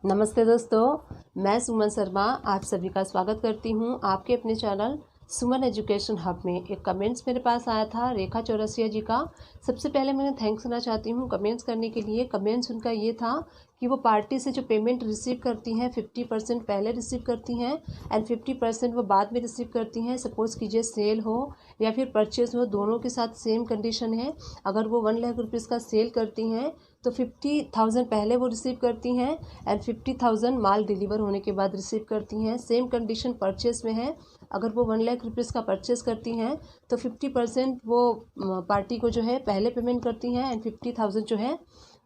नमस्ते दोस्तों, मैं सुमन शर्मा आप सभी का स्वागत करती हूं आपके अपने चैनल सुमन एजुकेशन हब में। एक कमेंट्स मेरे पास आया था रेखा चौरसिया जी का। सबसे पहले मैं थैंक्स करना चाहती हूं कमेंट्स करने के लिए। कमेंट्स उनका ये था कि वो पार्टी से जो पेमेंट रिसीव करती हैं 50% पहले रिसीव करती हैं एंड 50% वो बाद में रिसीव करती हैं। सपोज़ कीजिए सेल हो या फिर परचेज हो, दोनों के साथ सेम कंडीशन है। अगर वो 1 लाख रुपीज़ का सेल करती हैं तो 50,000 पहले वो रिसीव करती हैं एंड 50,000 माल डिलीवर होने के बाद रिसीव करती हैं। सेम कंडीशन परचेस में है। अगर वो 1 लाख रुपीज़ का परचेस करती हैं तो 50% वो पार्टी को जो है पहले पेमेंट करती हैं एंड 50,000 जो है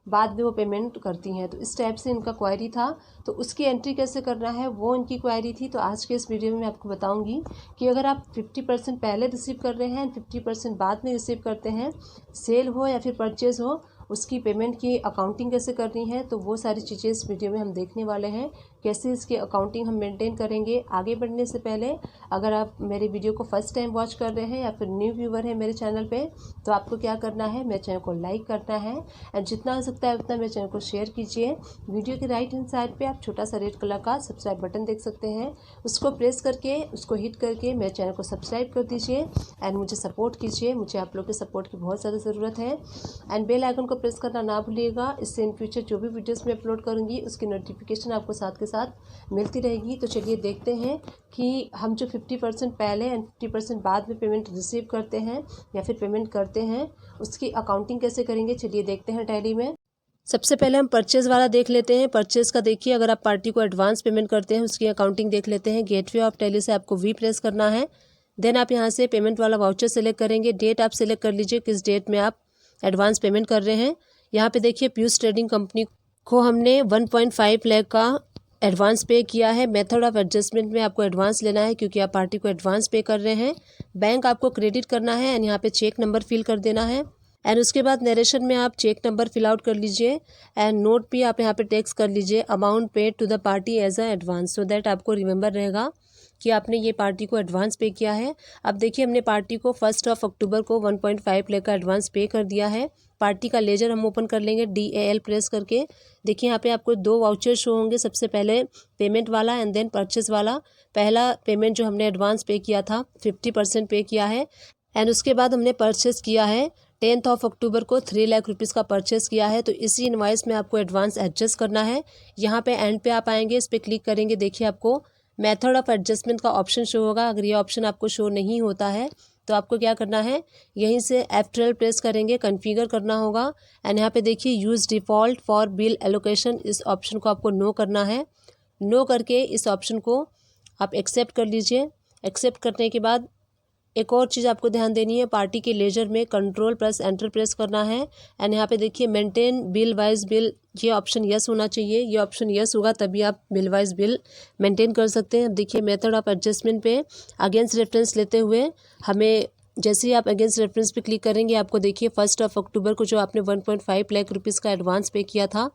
बाद में वो पेमेंट करती हैं। तो इस टाइप से इनका क्वायरी था, तो उसकी एंट्री कैसे करना है वो इनकी क्वायरी थी। तो आज के इस वीडियो में मैं आपको बताऊंगी कि अगर आप 50% पहले रिसीव कर रहे हैं 50% बाद में रिसीव करते हैं, सेल हो या फिर परचेज हो, उसकी पेमेंट की अकाउंटिंग कैसे करनी है। तो वो सारी चीज़ें इस वीडियो में हम देखने वाले हैं, कैसे इसकी अकाउंटिंग हम मेंटेन करेंगे। आगे बढ़ने से पहले अगर आप मेरे वीडियो को फर्स्ट टाइम वॉच कर रहे हैं या फिर न्यू व्यूवर है मेरे चैनल पे, तो आपको क्या करना है, मेरे चैनल को लाइक करना है एंड जितना हो सकता है उतना मेरे चैनल को शेयर कीजिए। वीडियो के राइट हैंड साइड पे आप छोटा सा रेड कलर का सब्सक्राइब बटन देख सकते हैं, उसको प्रेस करके उसको हिट करके मेरे चैनल को सब्सक्राइब कर दीजिए एंड मुझे सपोर्ट कीजिए। मुझे आप लोग के सपोर्ट की बहुत ज़्यादा ज़रूरत है एंड बेल आइकन को प्रेस करना ना भूलिएगा। इससे इन फ्यूचर जो भी वीडियोस मैं अपलोड करूंगी उसकी नोटिफिकेशन आपको साथ के साथ मिलती रहेगी। तो चलिए देखते हैं कि हम जो 50% पहले एंड 50% बाद में पेमेंट रिसीव करते हैं या फिर पेमेंट करते हैं, उसकी अकाउंटिंग कैसे करेंगे। चलिए देखते हैं टैली में। सबसे पहले हम परचेज़ वाला देख लेते हैं। परचेज़ का देखिए, अगर आप पार्टी को एडवांस पेमेंट करते हैं उसकी अकाउंटिंग देख लेते हैं। गेटवे ऑफ टैली से आपको वी प्रेस करना है। देन आप यहाँ से पेमेंट वाला वाउचर सेलेक्ट करेंगे। डेट आप सेलेक्ट कर लीजिए किस डेट में आप एडवांस पेमेंट कर रहे हैं। यहाँ पे देखिए पीयूष ट्रेडिंग कंपनी को हमने 1.5 लाख का एडवांस पे किया है। मेथड ऑफ एडजस्टमेंट में आपको एडवांस लेना है क्योंकि आप पार्टी को एडवांस पे कर रहे हैं। बैंक आपको क्रेडिट करना है एंड यहाँ पे चेक नंबर फिल कर देना है एंड उसके बाद नरेशन में आप चेक नंबर फिल आउट कर लीजिए एंड नोट भी आप यहाँ पे टेक्स्ट कर लीजिए amount paid to the party as a advance, so that आपको रिमेंबर रहेगा कि आपने ये पार्टी को एडवांस पे किया है। अब देखिए हमने पार्टी को 1 अक्टूबर को 1.5 लाख का एडवांस पे कर दिया है। पार्टी का लेजर हम ओपन कर लेंगे DAL प्रेस करके। देखिए यहाँ पे आपको 2 वाउचर शो होंगे, सबसे पहले पेमेंट वाला एंड देन परचेज वाला। पहला पेमेंट जो हमने एडवांस पे किया था 50% पे किया है एंड उसके बाद हमने परचेज किया है 10 अक्टूबर को 3 लाख रुपीज़ का परचेस किया है। तो इसी इनवाइस में आपको एडवांस एडजस्ट करना है। यहाँ पे एंड पे आप आएंगे, इस पर क्लिक करेंगे, देखिए आपको मेथड ऑफ एडजस्टमेंट का ऑप्शन शो होगा। अगर ये ऑप्शन आपको शो नहीं होता है तो आपको क्या करना है, यहीं से F12 प्रेस करेंगे, कॉन्फ़िगर करना होगा एंड यहाँ पे देखिए use default for bill allocation, इस ऑप्शन को आपको नो करना है। नो करके इस ऑप्शन को आप एक्सेप्ट कर लीजिए। एक्सेप्ट करने के बाद एक और चीज़ आपको ध्यान देनी है, पार्टी के लेजर में कंट्रोल प्लस एंटर प्रेस करना है एंड यहाँ पे देखिए मेंटेन बिल वाइज बिल, ये ऑप्शन यस होना चाहिए। ये ऑप्शन यस होगा तभी आप बिल वाइज बिल मेंटेन कर सकते हैं। अब देखिए मेथड ऑफ एडजस्टमेंट पे अगेंस्ट रेफरेंस लेते हुए हमें, जैसे ही आप अगेंस्ट रेफरेंस पे क्लिक करेंगे आपको देखिए 1 अक्टूबर को जो आपने 1.5 लाख रुपीज़ का एडवांस पे किया था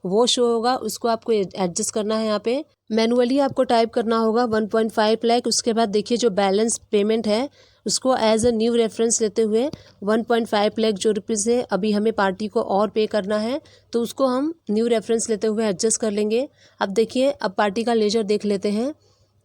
वो शो होगा, उसको आपको एडजस्ट करना है। यहाँ पे मैनुअली आपको टाइप करना होगा 1.5 लाख। उसके बाद देखिए जो बैलेंस पेमेंट है उसको एज अ न्यू रेफरेंस लेते हुए 1.5 लाख जो रुपीज़ है अभी हमें पार्टी को और पे करना है, तो उसको हम न्यू रेफरेंस लेते हुए एडजस्ट कर लेंगे। अब देखिए अब पार्टी का लेजर देख लेते हैं।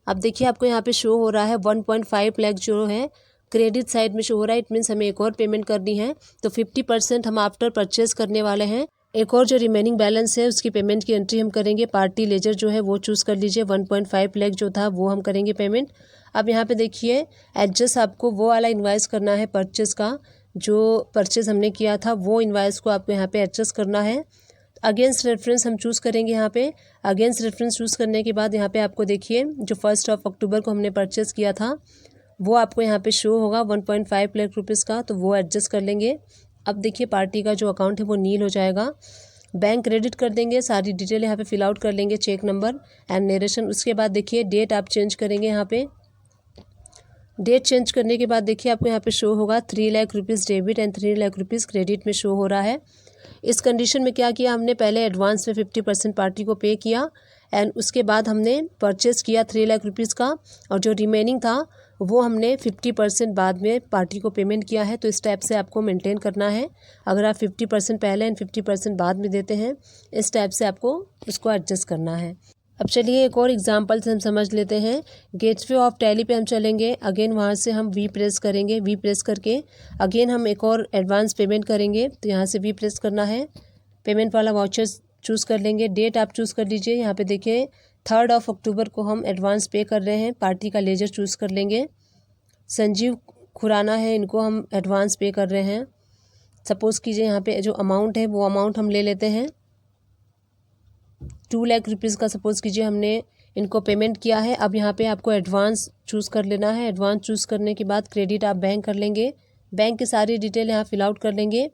अब देखिए आपको यहाँ पे शो हो रहा है 1.5 लाख जो है क्रेडिट साइड में शो हो रहा है। इट मीन्स हमें एक और पेमेंट करनी है, तो 50% हम आफ्टर परचेज करने वाले हैं। एक और जो रिमेनिंग बैलेंस है उसकी पेमेंट की एंट्री हम करेंगे। पार्टी लेजर जो है वो चूज़ कर लीजिए, 1.5 लाख जो था वो हम करेंगे पेमेंट। अब यहाँ पे देखिए एडजस्ट आपको वो वाला इन्वाइस करना है परचेज़ का, जो परचेज़ हमने किया था वो इन्वाइस को आपको यहाँ पे एडजस्ट करना है। अगेंस्ट रेफरेंस हम चूज़ करेंगे। यहाँ पे अगेंस्ट रेफरेंस चूज़ करने के बाद यहाँ पे आपको देखिए जो 1 अक्टूबर को हमने परचेज़ किया था वो आपको यहाँ पे शो होगा 1.5 लाख रुपीज़ का, तो वो एडजस्ट कर लेंगे। अब देखिए पार्टी का जो अकाउंट है वो नील हो जाएगा। बैंक क्रेडिट कर देंगे, सारी डिटेल यहाँ पे फिल आउट कर लेंगे, चेक नंबर एंड नरेशन। उसके बाद देखिए डेट आप चेंज करेंगे। यहाँ पे डेट चेंज करने के बाद देखिए आपको यहाँ पे शो होगा 3 lakh rupees debit and 3 lakh rupees credit में शो हो रहा है। इस कंडीशन में क्या किया हमने, पहले एडवांस में 50% पार्टी को पे किया एंड उसके बाद हमने परचेज़ किया 3 लाख रुपीज़ का और जो रिमेनिंग था वो हमने 50% बाद में पार्टी को पेमेंट किया है। तो इस टाइप से आपको मेंटेन करना है। अगर आप 50% पहले एंड 50% बाद में देते हैं, इस टाइप से आपको उसको एडजस्ट करना है। अब चलिए एक और एग्जांपल से हम समझ लेते हैं। गेटवे ऑफ टैली पे हम चलेंगे। अगेन वहाँ से हम वी प्रेस करेंगे। वी प्रेस करके अगेन हम एक और एडवांस पेमेंट करेंगे। तो यहाँ से वी प्रेस करना है, पेमेंट वाला वाउचर चूज़ कर लेंगे। डेट आप चूज़ कर लीजिए। यहाँ पे देखिए 3 अक्टूबर को हम एडवांस पे कर रहे हैं। पार्टी का लेजर चूज़ कर लेंगे। संजीव खुराना है, इनको हम एडवांस पे कर रहे हैं। सपोज़ कीजिए यहाँ पे जो अमाउंट है वो अमाउंट हम ले लेते हैं 2 लाख रुपीज़ का। सपोज़ कीजिए हमने इनको पेमेंट किया है। अब यहाँ पे आपको एडवांस चूज़ कर लेना है। एडवांस चूज़ करने के बाद क्रेडिट आप बैंक कर लेंगे। बैंक की सारी डिटेल यहाँ फिल आउट कर लेंगे।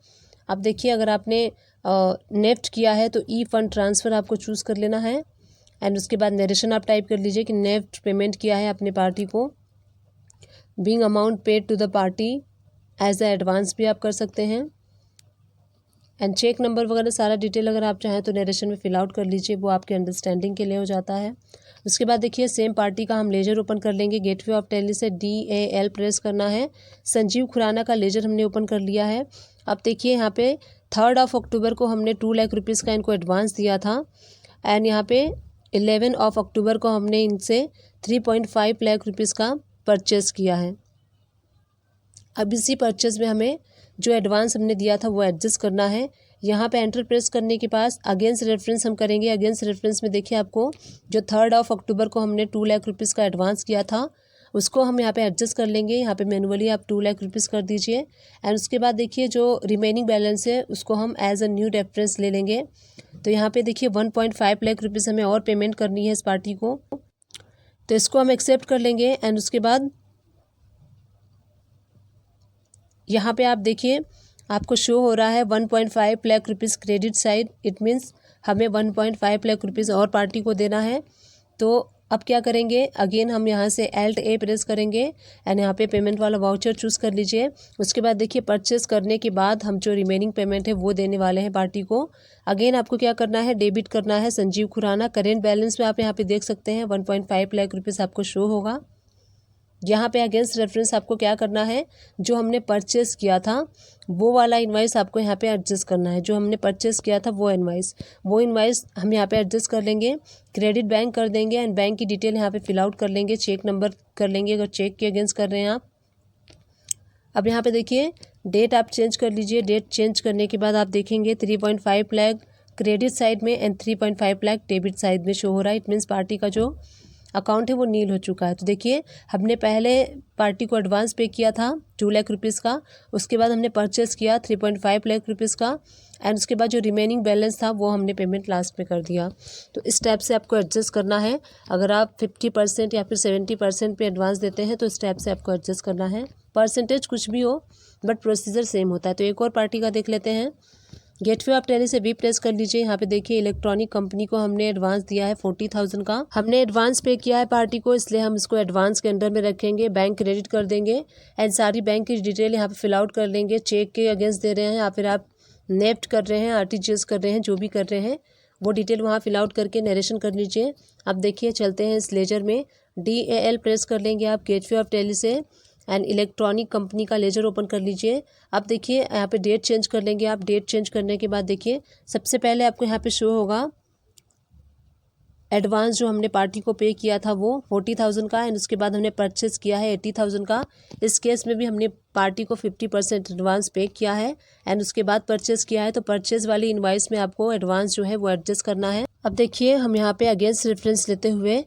अब देखिए अगर आपने नेफ्ट किया है तो ई फंड ट्रांसफ़र आपको चूज़ कर लेना है। एंड उसके बाद नरेशन आप टाइप कर लीजिए कि नेफ्ट पेमेंट किया है अपने पार्टी को। Being amount paid to the party as a advance भी आप कर सकते हैं। एंड चेक नंबर वगैरह सारा डिटेल अगर आप चाहें तो नरेशन में फिल आउट कर लीजिए, वो आपके अंडरस्टैंडिंग के लिए हो जाता है। उसके बाद देखिए सेम पार्टी का हम लेजर ओपन कर लेंगे। गेटवे ऑफ टैली से DAL प्रेस करना है। संजीव खुराना का लेजर हमने ओपन कर लिया है। अब देखिए यहाँ पे 3 अक्टूबर को हमने 2 लाख रुपीज़ का इनको एडवांस दिया था। एंड यहाँ पे 11 अक्टूबर को हमने इनसे 3.5 लाख रुपीज़ का परचेज़ किया है। अब इसी परचेज़ में हमें जो एडवांस हमने दिया था वो एडजस्ट करना है। यहाँ पे एंटर प्रेस करने के पास अगेंस्ट रेफरेंस हम करेंगे। अगेंस्ट रेफरेंस में देखिए आपको जो 3 अक्टूबर को हमने 2 लाख रुपीज़ का एडवांस किया था उसको हम यहाँ पे एडजस्ट कर लेंगे। यहाँ पे मैनुअली आप 2 लाख रुपीज़ कर दीजिए। एंड उसके बाद देखिए जो रिमेनिंग बैलेंस है उसको हम एज अ न्यू रेफरेंस ले लेंगे। तो यहाँ पे देखिए 1.5 लाख रुपीज़ हमें और पेमेंट करनी है इस पार्टी को, तो इसको हम एक्सेप्ट कर लेंगे। एंड उसके बाद यहाँ पे आप देखिए आपको शो हो रहा है 1.5 lakh rupees credit side. It means हमें 1.5 लाख रुपीज़ और पार्टी को देना है। तो अब क्या करेंगे, अगेन हम यहाँ से Alt A प्रेस करेंगे एंड यहाँ पे पेमेंट वाला वाउचर चूज़ कर लीजिए। उसके बाद देखिए परचेस करने के बाद हम जो रिमेनिंग पेमेंट है वो देने वाले हैं पार्टी को। अगेन आपको क्या करना है, डेबिट करना है संजीव खुराना। करेंट बैलेंस में आप यहाँ पे देख सकते हैं 1.5 लाख रुपीज़ आपको शो होगा। यहाँ पे अगेंस्ट रेफरेंस आपको क्या करना है, जो हमने परचेस किया था वो वाला इनवाइस आपको यहाँ पे एडजस्ट करना है। जो हमने परचेस किया था वो इनवाइस हम यहाँ पे एडजस्ट कर लेंगे। क्रेडिट बैंक कर देंगे एंड बैंक की डिटेल यहाँ पे फिल आउट कर लेंगे। चेक नंबर कर लेंगे अगर चेक के अगेंस्ट कर रहे हैं आप। अब यहाँ पे देखिए डेट आप चेंज कर लीजिए। डेट चेंज करने के बाद आप देखेंगे 3.5 लाख क्रेडिट साइड में एंड 3.5 लाख डेबिट साइड में शो हो रहा है। इट मीन्स पार्टी का जो अकाउंट है वो नील हो चुका है। तो देखिए हमने पहले पार्टी को एडवांस पे किया था 2 लाख रुपीज़ का, उसके बाद हमने परचेस किया 3.5 लाख रुपीज़ का एंड उसके बाद जो रिमेनिंग बैलेंस था वो हमने पेमेंट लास्ट में कर दिया। तो इस टाइप से आपको एडजस्ट करना है। अगर आप 50% या फिर 70% पे एडवांस देते हैं तो इस टाइप से आपको एडजस्ट करना है। परसेंटेज कुछ भी हो बट प्रोसीजर सेम होता है। तो एक और पार्टी का देख लेते हैं। गेटवे ऑफ टैली से वी प्रेस कर लीजिए। यहाँ पे देखिए इलेक्ट्रॉनिक कंपनी को हमने एडवांस दिया है 40,000 का। हमने एडवांस पे किया है पार्टी को, इसलिए हम इसको एडवांस के अंडर में रखेंगे। बैंक क्रेडिट कर देंगे एंड सारी बैंक की डिटेल यहाँ पे फिल आउट कर लेंगे। चेक के अगेंस्ट दे रहे हैं या फिर आप नेफ्ट कर रहे हैं, RTGS कर रहे हैं, जो भी कर रहे हैं वो डिटेल वहाँ फिल आउट करके नरेशन कर लीजिए। अब देखिए चलते हैं इस लेजर में। DAL प्रेस कर लेंगे आप गेटवे ऑफ टैली से एंड इलेक्ट्रॉनिक कंपनी का लेजर ओपन कर लीजिए। अब देखिए यहाँ पे डेट चेंज कर लेंगे आप। डेट चेंज करने के बाद देखिए सबसे पहले आपको यहाँ पे शो होगा एडवांस जो हमने पार्टी को पे किया था वो 40,000 का एंड उसके बाद हमने परचेस किया है 80,000 का। इस केस में भी हमने पार्टी को 50% एडवांस पे किया है एंड उसके बाद परचेस किया है। तो परचेस वाली इनवाइस में आपको एडवांस जो है वो एडजस्ट करना है। अब देखिए हम यहाँ पे अगेंस्ट रेफरेंस लेते हुए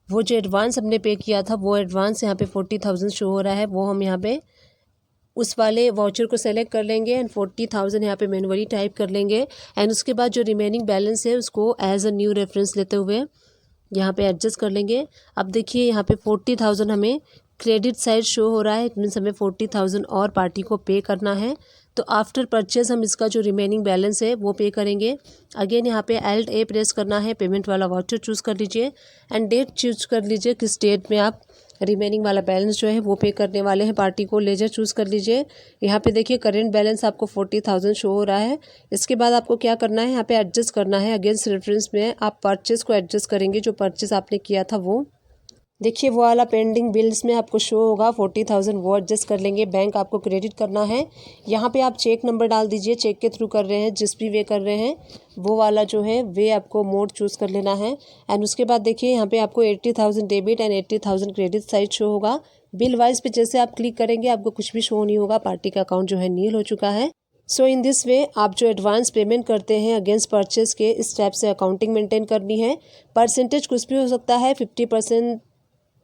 वो जो एडवांस हमने पे किया था वो एडवांस यहाँ पे 40,000 शो हो रहा है, वो हम यहाँ पे उस वाले वाउचर को सेलेक्ट कर लेंगे एंड 40,000 यहाँ पे मैनुअली टाइप कर लेंगे एंड उसके बाद जो रिमेनिंग बैलेंस है उसको एज अ न्यू रेफरेंस लेते हुए यहाँ पे एडजस्ट कर लेंगे। अब देखिए यहाँ पे 40,000 हमें क्रेडिट साइड शो हो रहा है। इट मीन्स हमें 40,000 और पार्टी को पे करना है। तो आफ्टर परचेज हम इसका जो रिमेनिंग बैलेंस है वो पे करेंगे। अगेन यहाँ पे Alt A प्रेस करना है, पेमेंट वाला वाउचर चूज़ कर लीजिए एंड डेट चूज़ कर लीजिए किस डेट में आप रिमेनिंग वाला बैलेंस जो है वो पे करने वाले हैं पार्टी को। लेजर चूज़ कर लीजिए। यहाँ पे देखिए करेंट बैलेंस आपको 40,000 शो हो रहा है। इसके बाद आपको क्या करना है, यहाँ पे एडजस्ट करना है। अगेंस्ट रेफरेंस में आप परचेस को एडजस्ट करेंगे, जो परचेस आपने किया था वो। देखिए वो वाला पेंडिंग बिल्स में आपको शो होगा 40,000, वो एडजस्ट कर लेंगे। बैंक आपको क्रेडिट करना है, यहाँ पे आप चेक नंबर डाल दीजिए। चेक के थ्रू कर रहे हैं, जिस भी वे कर रहे हैं वो वाला जो है वे आपको मोड चूज़ कर लेना है। एंड उसके बाद देखिए यहाँ पे आपको 80,000 debit and 80,000 credit side show होगा। बिल वाइज पे जैसे आप क्लिक करेंगे आपको कुछ भी शो नहीं होगा, पार्टी का अकाउंट जो है नील हो चुका है। सो इन दिस वे आप जो एडवांस पेमेंट करते हैं अगेंस्ट परचेज के, इस टाइप से अकाउंटिंग मेंटेन करनी है। परसेंटेज कुछ भी हो सकता है, 50%,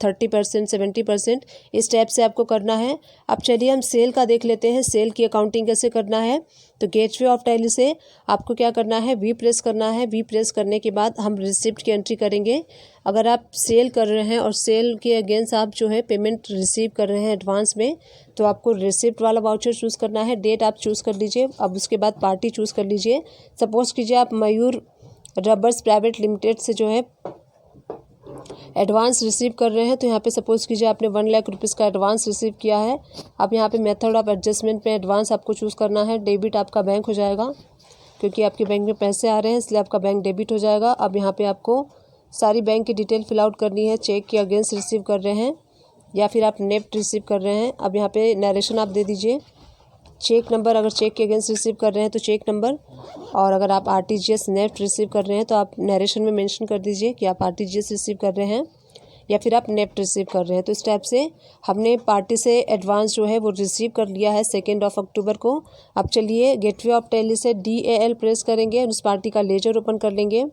30%, 70%, इस टाइप से आपको करना है। अब चलिए हम सेल का देख लेते हैं, सेल की अकाउंटिंग कैसे करना है। तो गेटवे ऑफ टैली से आपको क्या करना है, वी प्रेस करना है। वी प्रेस करने के बाद हम रिसिप्ट की एंट्री करेंगे। अगर आप सेल कर रहे हैं और सेल के अगेंस्ट आप जो है पेमेंट रिसीव कर रहे हैं एडवांस में, तो आपको रिसिप्ट वाला वाउचर चूज़ करना है। डेट आप चूज़ कर लीजिए। अब उसके बाद पार्टी चूज़ कर लीजिए। सपोज़ कीजिए आप मयूर रबर्स प्राइवेट लिमिटेड से जो है एडवांस रिसीव कर रहे हैं, तो यहाँ पे सपोज़ कीजिए आपने 1 लाख रुपीज़ का एडवांस रिसीव किया है। अब यहाँ पे मेथड ऑफ एडजस्टमेंट में एडवांस आपको चूज़ करना है। डेबिट आपका बैंक हो जाएगा, क्योंकि आपके बैंक में पैसे आ रहे हैं इसलिए आपका बैंक डेबिट हो जाएगा। अब यहाँ पे आपको सारी बैंक की डिटेल फिल आउट करनी है। चेक के अगेंस्ट रिसीव कर रहे हैं या फिर आप नेफ्ट रिसीव कर रहे हैं। अब यहाँ पे नरेशन आप दे दीजिए। चेक नंबर, अगर चेक के अगेंस्ट रिसीव कर रहे हैं तो चेक नंबर, और अगर आप आरटीजीएस नेफ्ट रिसीव कर रहे हैं तो आप नरेशन में मेंशन कर दीजिए कि आप आरटीजीएस रिसीव कर रहे हैं या फिर आप नेफ्ट रिसीव कर रहे हैं। तो इस टाइप से हमने पार्टी से एडवांस जो है वो रिसीव कर लिया है 2 अक्टूबर को। अब चलिए गेटवे ऑफ टैली से DAL प्रेस करेंगे और उस पार्टी का लेजर ओपन कर लेंगे।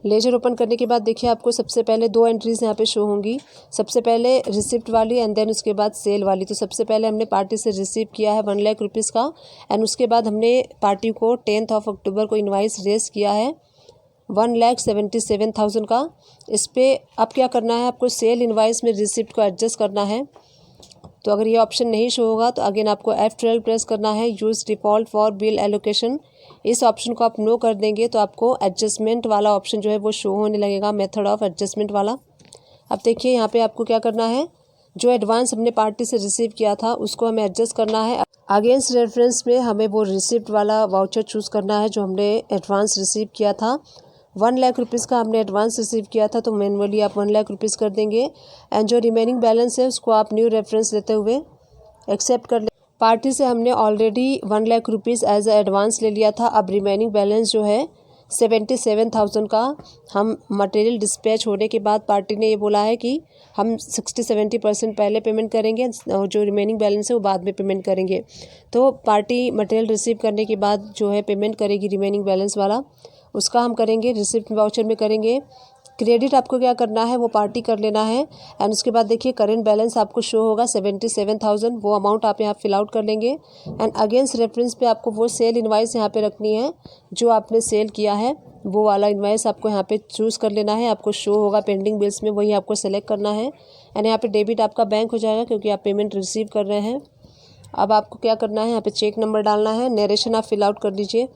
लेजर ओपन करने के बाद देखिए आपको सबसे पहले 2 एंट्रीज यहाँ पे शो होंगी। सबसे पहले रिसिप्ट वाली एंड देन उसके बाद सेल वाली। तो सबसे पहले हमने पार्टी से रिसीव किया है 1 लाख रुपीज़ का, एंड उसके बाद हमने पार्टी को 10 अक्टूबर को इनवाइस रेस किया है 1,77,000 का। इस पर अब क्या करना है, आपको सेल इनवाइस में रिसिप्ट को एडजस्ट करना है। तो अगर ये ऑप्शन नहीं शो होगा तो अगेन आपको F12 प्रेस करना है, use default for bill allocation. इस ऑप्शन को आप नो कर देंगे तो आपको एडजस्टमेंट वाला ऑप्शन जो है वो शो होने लगेगा, मेथड ऑफ एडजस्टमेंट वाला। अब देखिए यहाँ पे आपको क्या करना है, जो एडवांस हमने पार्टी से रिसीव किया था उसको हमें एडजस्ट करना है। अगेंस्ट रेफरेंस में हमें वो रिसिप्ट वाला वाउचर चूज़ करना है जो हमने एडवांस रिसीव किया था। 1 लाख रुपीज़ का हमने एडवांस रिसीव किया था, तो मैनुअली आप 1 लाख रुपीज़ कर देंगे। एंड जो रिमेनिंग बैलेंस है उसको आप न्यू रेफरेंस लेते हुए एक्सेप्ट कर ले। पार्टी से हमने already 1 lakh rupees as a advance ले लिया था। अब रिमेनिंग बैलेंस जो है 77,000 का हम मटेरियल डिस्पैच होने के बाद पार्टी ने ये बोला है कि हम 60-70% पहले पेमेंट करेंगे और जो रिमेनिंग बैलेंस है वो बाद में पेमेंट करेंगे। तो पार्टी मटेरियल रिसीव करने के बाद जो है पेमेंट करेगी रिमेनिंग बैलेंस वाला, उसका हम करेंगे रिसिप्ट वाउचर में करेंगे। क्रेडिट आपको क्या करना है, वो पार्टी कर लेना है। एंड उसके बाद देखिए करेंट बैलेंस आपको शो होगा 77,000, वो अमाउंट आप यहाँ फिल आउट कर लेंगे। एंड अगेंस्ट रेफरेंस पे आपको वो सेल इनवाइस यहाँ पे रखनी है जो आपने सेल किया है, वो वाला इनवाइस आपको यहाँ पे चूज़ कर लेना है। आपको शो होगा पेंडिंग बिल्स में, वही आपको सेलेक्ट करना है। एंड यहाँ पे डेबिट आपका बैंक हो जाएगा क्योंकि आप पेमेंट रिसीव कर रहे हैं। अब आपको क्या करना है, यहाँ पे चेक नंबर डालना है, नरेशन आप फिल आउट कर दीजिए।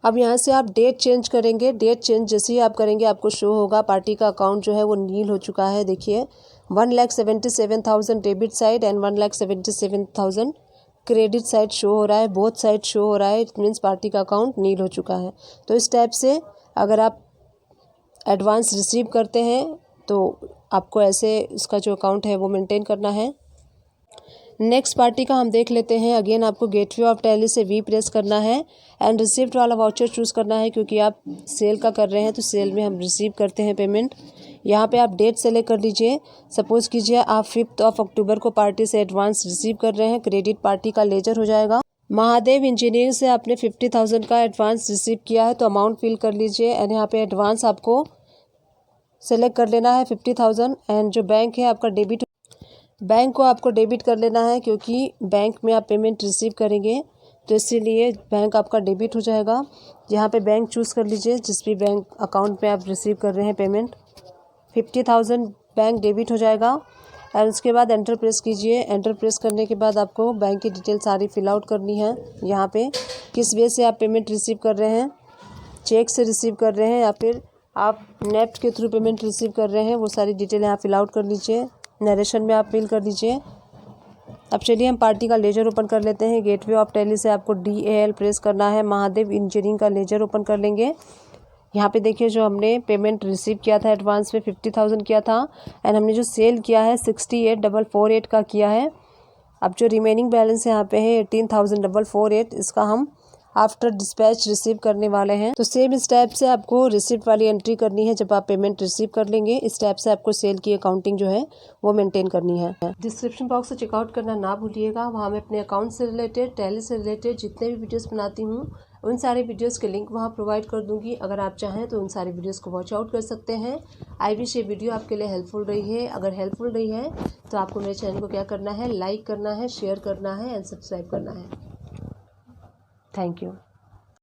अब यहाँ से आप डेट चेंज करेंगे। डेट चेंज जैसे ही आप करेंगे आपको शो होगा पार्टी का अकाउंट जो है वो नील हो चुका है। देखिए 1,77,000 debit side and 1,77,000 credit side show हो रहा है, बोथ साइड शो हो रहा है। इट मीन्स पार्टी का अकाउंट नील हो चुका है। तो इस टाइप से अगर आप एडवांस रिसीव करते हैं तो आपको ऐसे इसका जो अकाउंट है वो मेंटेन करना है। नेक्स्ट पार्टी का हम देख लेते हैं। अगेन आपको गेटवे ऑफ टैली से वी प्रेस करना है एंड रिसिप्ट वाला वाउचर चूज़ करना है, क्योंकि आप सेल का कर रहे हैं तो सेल में हम रिसीव करते हैं पेमेंट। यहाँ पे आप डेट सेलेक्ट कर लीजिए। सपोज़ कीजिए आप 5 अक्टूबर को पार्टी से एडवांस रिसीव कर रहे हैं, क्रेडिट पार्टी का लेजर हो जाएगा। महादेव इंजीनियरिंग से आपने 50,000 का एडवांस रिसीव किया है तो अमाउंट फिल कर लीजिए। एंड यहाँ पे एडवांस आपको सेलेक्ट कर लेना है 50,000। एंड जो बैंक है आपका डेबिट, बैंक को आपको डेबिट कर लेना है क्योंकि बैंक में आप पेमेंट रिसीव करेंगे, तो इसीलिए बैंक आपका डेबिट हो जाएगा। यहाँ पे बैंक चूज़ कर लीजिए जिस भी बैंक अकाउंट में आप रिसीव कर रहे हैं पेमेंट। 50,000 बैंक डेबिट हो जाएगा। और उसके बाद एंटर प्रेस कीजिए। एंटर प्रेस करने के बाद आपको बैंक की डिटेल सारी फिल आउट करनी है। यहाँ पे किस वे से आप पेमेंट रिसीव कर रहे हैं, चेक से रिसीव कर रहे हैं या फिर आप नेफ्ट के थ्रू पेमेंट रिसीव कर रहे हैं, वो सारी डिटेल यहाँ फिल आउट कर लीजिए। नरेशन में आप फिल कर दीजिए। अब चलिए हम पार्टी का लेजर ओपन कर लेते हैं। गेटवे ऑफ टैली से आपको DAL प्रेस करना है, महादेव इंजीनियरिंग का लेजर ओपन कर लेंगे। यहाँ पे देखिए जो हमने पेमेंट रिसीव किया था एडवांस में 50,000 किया था एंड हमने जो सेल किया है 68,448 का किया है। अब जो रिमेनिंग बैलेंस यहाँ पे है 18,448, इसका हम आफ्टर डिस्पैच रिसीव करने वाले हैं। तो सेम स्टेप से आपको रिसिप्ट वाली एंट्री करनी है जब आप पेमेंट रिसीव कर लेंगे। इस स्टेप से आपको सेल की अकाउंटिंग जो है वो मेंटेन करनी है। डिस्क्रिप्शन बॉक्स से चेकआउट करना ना भूलिएगा, वहाँ मैं अपने अकाउंट से रिलेटेड, टैली से रिलेटेड जितने भी वीडियोस बनाती हूँ उन सारे वीडियोस के लिंक वहाँ प्रोवाइड कर दूंगी। अगर आप चाहें तो उन सारे वीडियोस को वॉच आउट कर सकते हैं। आई विश ये वीडियो आपके लिए हेल्पफुल रही है। अगर हेल्पफुल रही है तो आपको मेरे चैनल को क्या करना है, लाइक करना है, शेयर करना है एंड सब्सक्राइब करना है। Thank you.